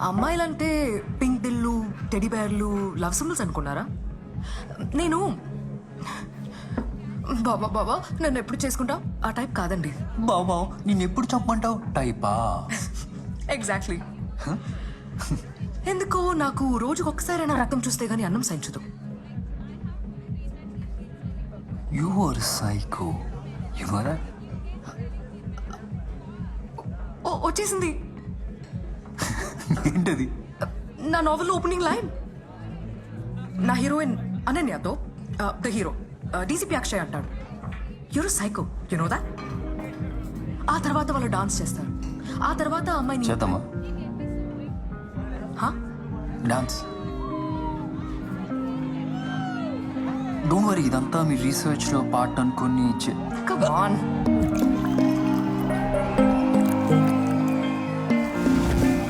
అమ్మాయిలంటే pink దిల్లు, teddy బేర్లు, love symbols అనుకున్నారా? నేను బాబా బాబా నన్ను ఎప్పుడు చేసుకుంటావు ఆ టైప్ కాదండి. బావా నేను ఎప్పుడు చెప్పమంటావు టైపా? ఎగ్జాక్ట్లీ. ఎందుకో నాకు రోజుకు ఒక్కసారైనా రక్తం చూస్తే గానీ అన్నం సహించదు. You are psycho. You are ఓ వచ్చేసింది ఏంటది? నా నావెల్ ఓపెనింగ్ లైన్. నా హీరోయిన్ అనన్యతో ద హీరో డీసీపీ అక్షయ్ అంటాడు, you're psycho, you know that. ఆ తర్వాత వాళ్ళు డాన్స్ చేస్తారు. ఆ తర్వాత అమ్మాయిని చేద్దామా డాన్స్? డోంట్ వరీ, ఇదంతా మీ రీసెర్చ్లో పార్ట్ అనుకుని కమ్ ఆన్.